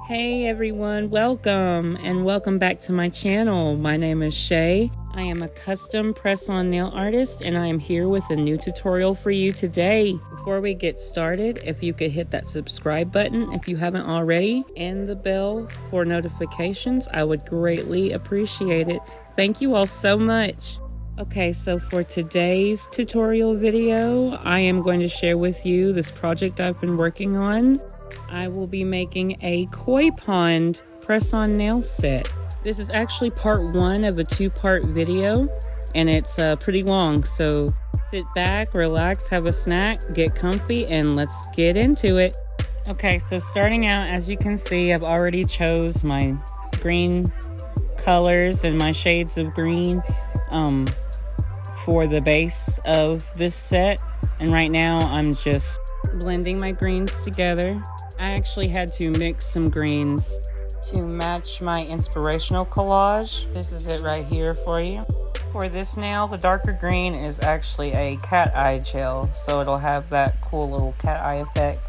Hey everyone, welcome and welcome back to my channel. My name is Shay. I am a custom press-on nail artist and I am here with a new tutorial for you today. Before we get started, if you could hit that subscribe button if you haven't already and the bell for notifications, I would greatly appreciate it. Thank you all so much. Okay, so for today's tutorial video, I am going to share with you this project I've been working on. I will be making a koi pond press-on nail set. This is actually part one of a two-part video, and it's pretty long, so sit back, relax, have a snack, get comfy, and let's get into it. Okay, so starting out, as you can see, I've already chose my green colors and my shades of green for the base of this set, and right now I'm just blending my greens together. I actually had to mix some greens to match my inspirational collage. This is it right here for you. For this nail, the darker green is actually a cat eye gel, so it'll have that cool little cat eye effect.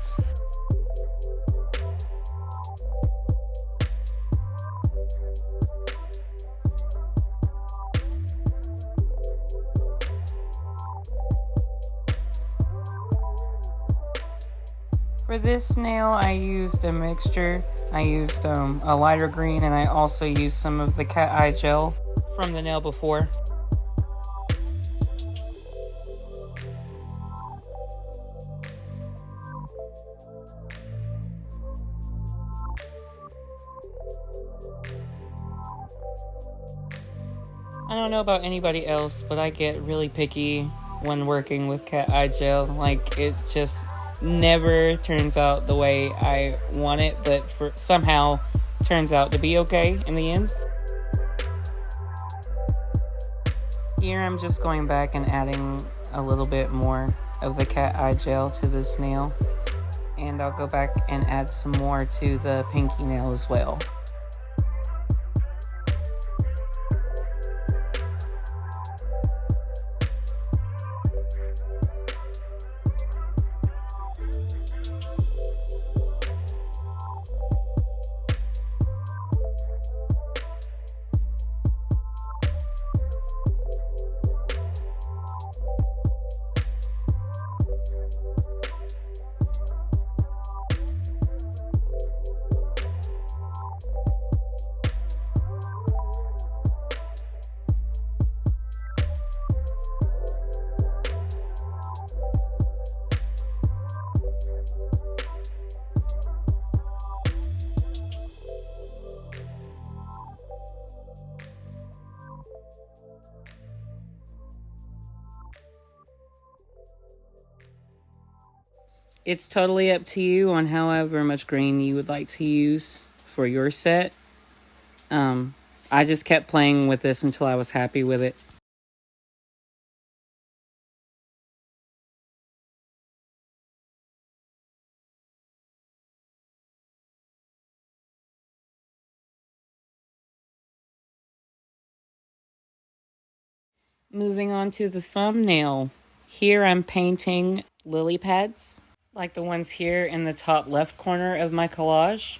For this nail, I used a mixture. I used a lighter green, and I also used some of the cat eye gel from the nail before. I don't know about anybody else, but I get really picky when working with cat eye gel. Like, it just never turns out the way I want it, but somehow turns out to be okay in the end. Here I'm just going back and adding a little bit more of the cat eye gel to this nail, and I'll go back and add some more to the pinky nail as well. It's totally up to you on however much green you would like to use for your set. I just kept playing with this until I was happy with it. Moving on to the thumbnail. Here I'm painting lily pads, like the ones here in the top left corner of my collage.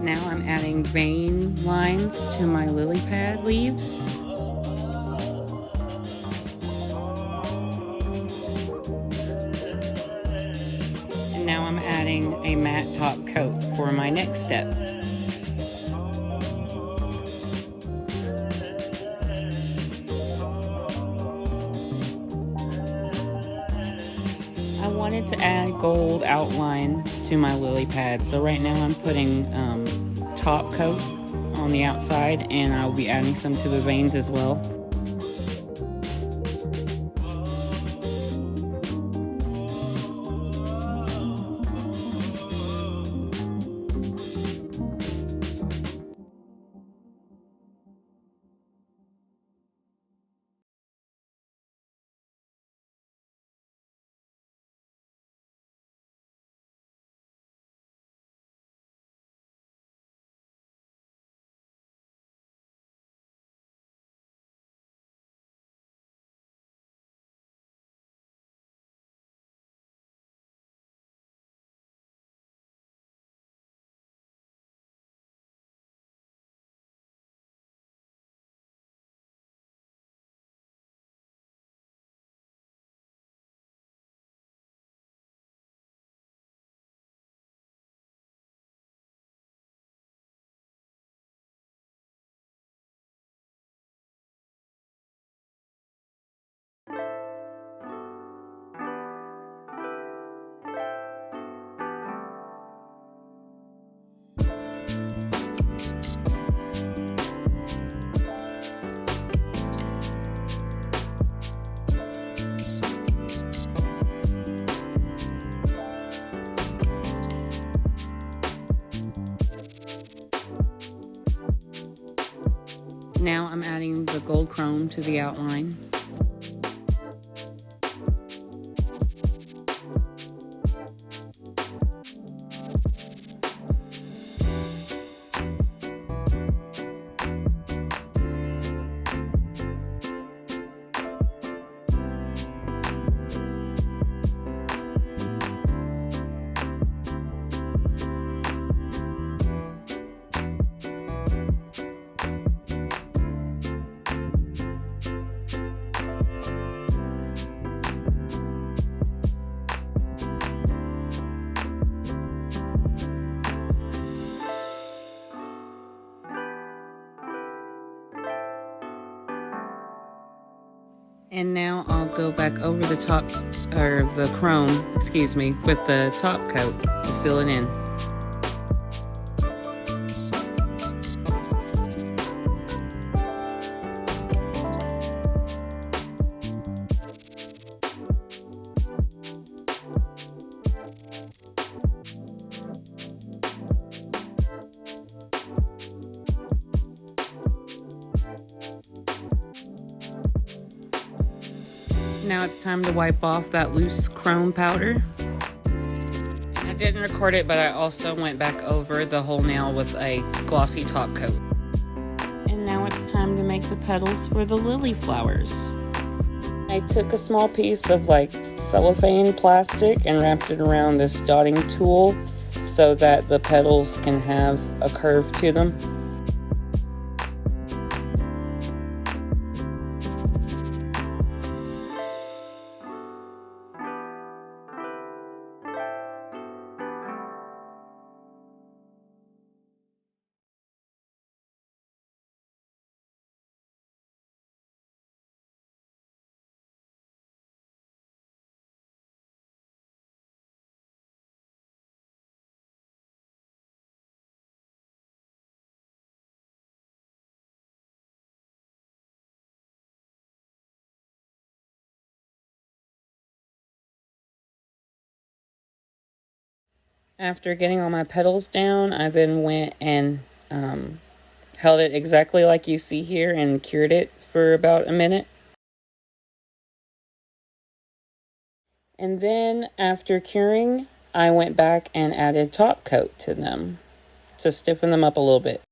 Now I'm adding vein lines to my lily pad leaves. And now I'm adding a matte top coat for my next step. I wanted to add gold outline to my lily pad, so right now I'm putting top coat on the outside, and I'll be adding some to the veins as well. Now I'm adding the gold chrome to the outline. And now I'll go back over the top, or the chrome, excuse me, with the top coat to seal it in. Now it's time to wipe off that loose chrome powder. I didn't record it, but I also went back over the whole nail with a glossy top coat. And now it's time to make the petals for the lily flowers. I took a small piece of like cellophane plastic and wrapped it around this dotting tool so that the petals can have a curve to them. After getting all my petals down, I then went and held it exactly like you see here and cured it for about a minute. And then after curing, I went back and added top coat to them to stiffen them up a little bit.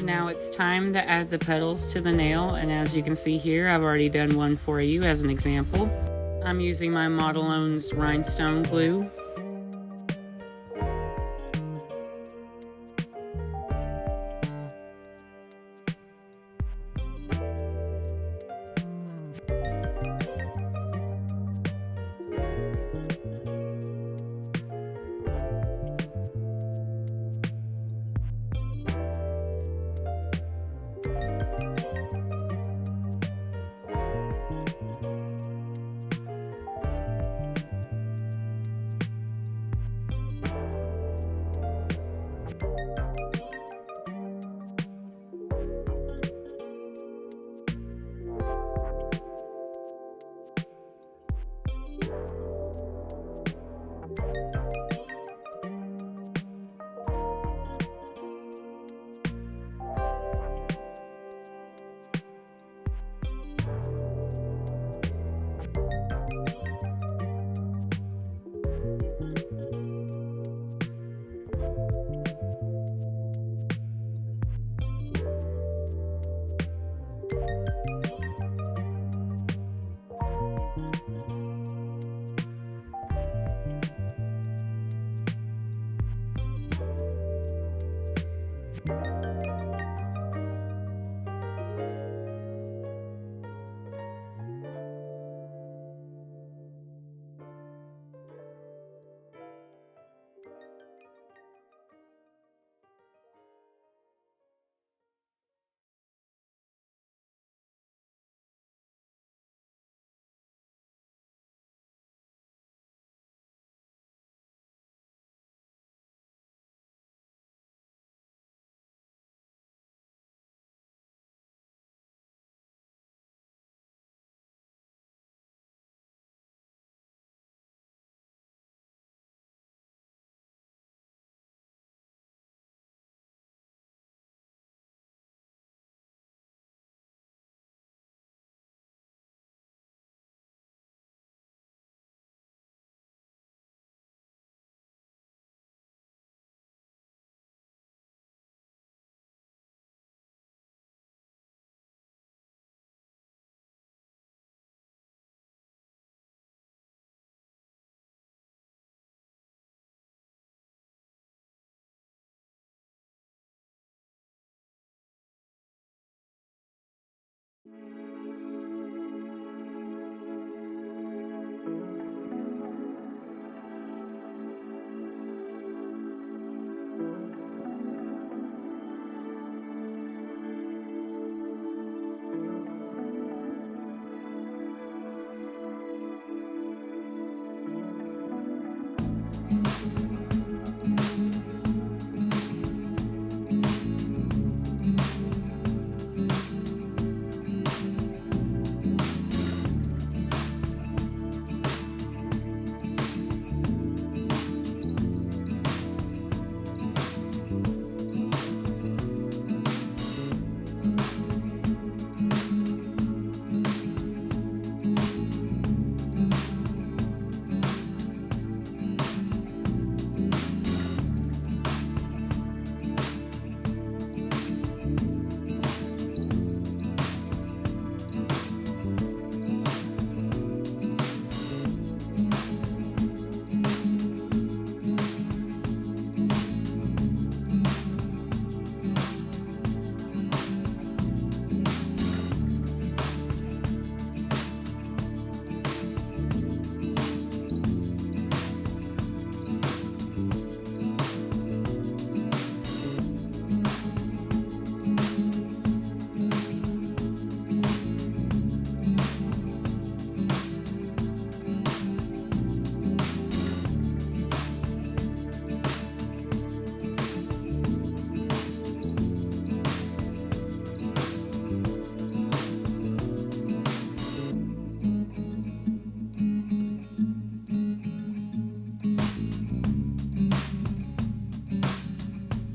Now it's time to add the petals to the nail, and as you can see here, I've already done one for you as an example. I'm using my Modelones Rhinestone glue.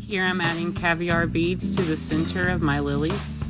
Here I'm adding caviar beads to the center of my lilies.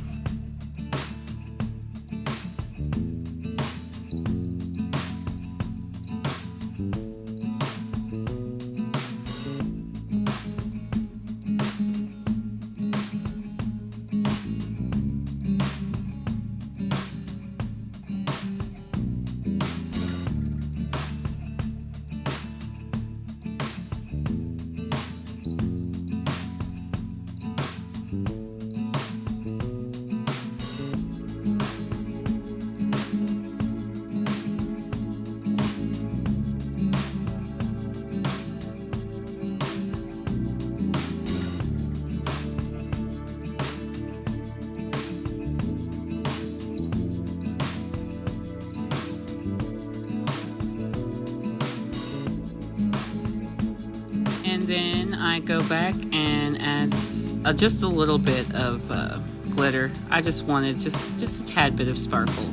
then I go back and add just a little bit of glitter. I just wanted just a tad bit of sparkle.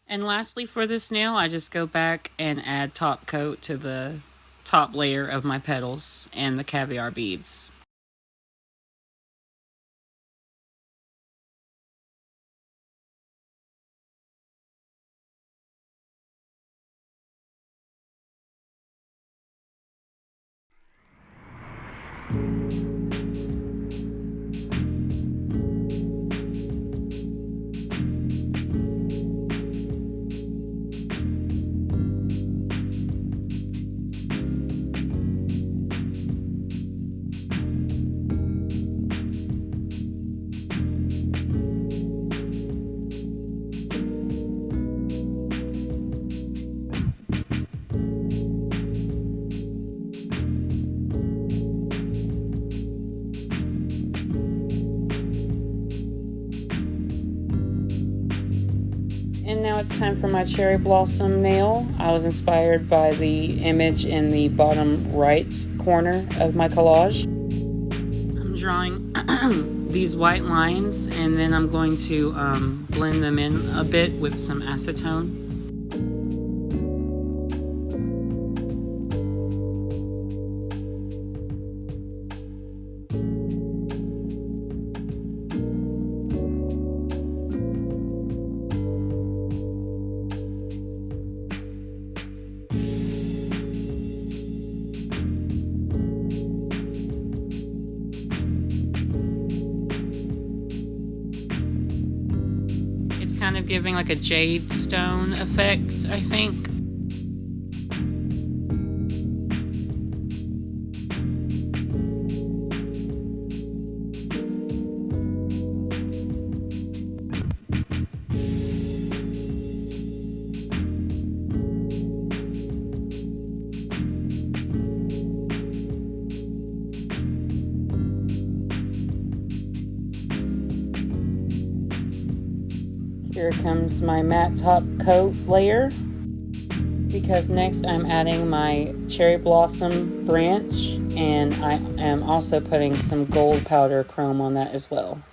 And lastly for this nail, I just go back and add top coat to the top layer of my petals and the caviar beads. And now it's time for my cherry blossom nail. I was inspired by the image in the bottom right corner of my collage. I'm drawing these white lines, and then I'm going to blend them in a bit with some acetone. It's kind of giving like a jade stone effect, I think. Here comes my matte top coat layer, because next I'm adding my cherry blossom branch, and I am also putting some gold powder chrome on that as well.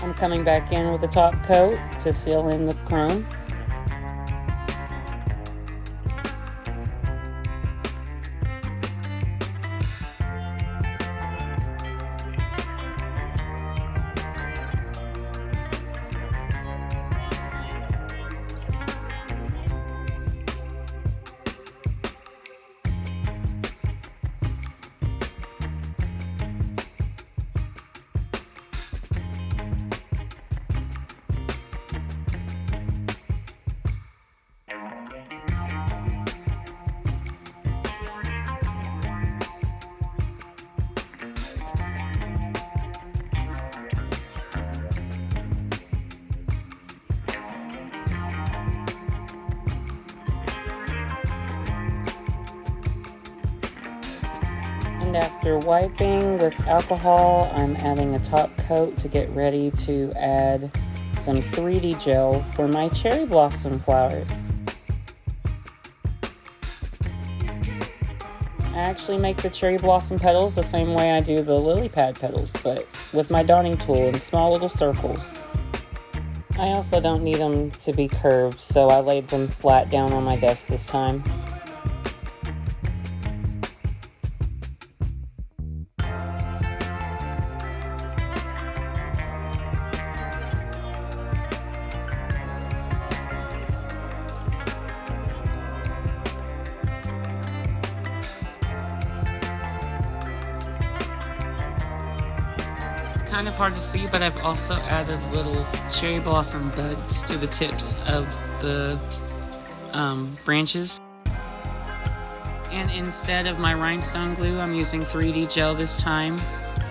I'm coming back in with a top coat to seal in the chrome. And after wiping with alcohol, I'm adding a top coat to get ready to add some 3D gel for my cherry blossom flowers. I actually make the cherry blossom petals the same way I do the lily pad petals, but with my dotting tool in small little circles. I also don't need them to be curved, so I laid them flat down on my desk this time. Kind of hard to see, but I've also added little cherry blossom buds to the tips of the branches. And instead of my rhinestone glue, I'm using 3D gel this time,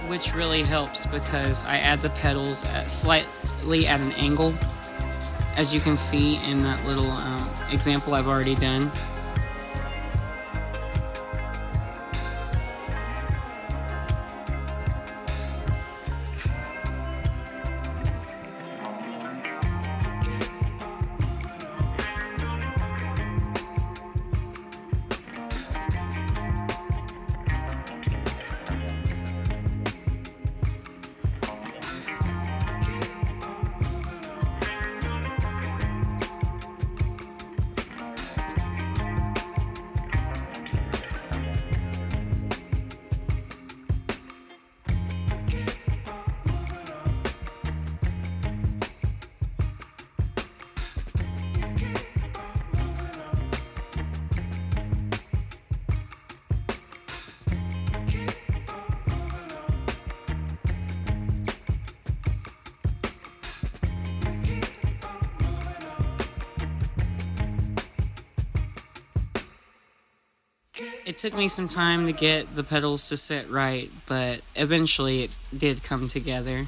which really helps because I add the petals slightly at an angle, as you can see in that little example I've already done. It took me some time to get the petals to sit right, but eventually it did come together.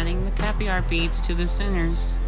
adding the caviar beads to the centers.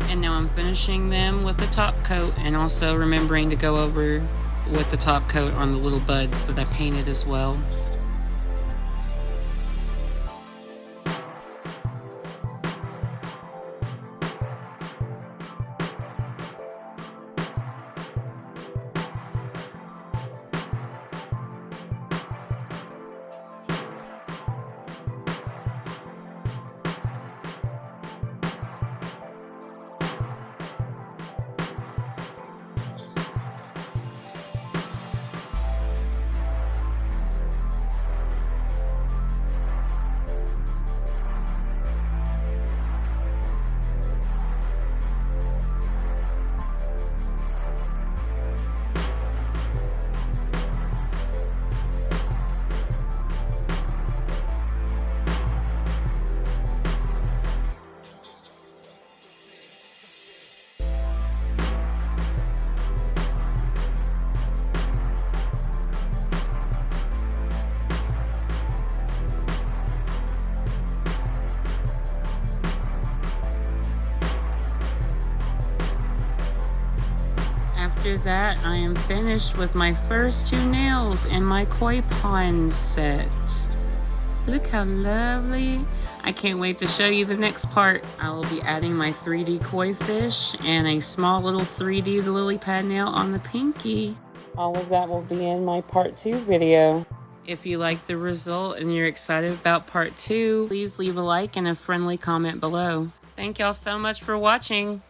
And now I'm finishing them with the top coat, and also remembering to go over with the top coat on the little buds that I painted as well. After that, I am finished with my first 2 nails in my koi pond set. Look how lovely. I can't wait to show you the next part. I will be adding my 3D koi fish and a small little 3D lily pad nail on the pinky. All of that will be in my part 2 video. If you like the result and you're excited about part 2, please leave a like and a friendly comment below. Thank y'all so much for watching.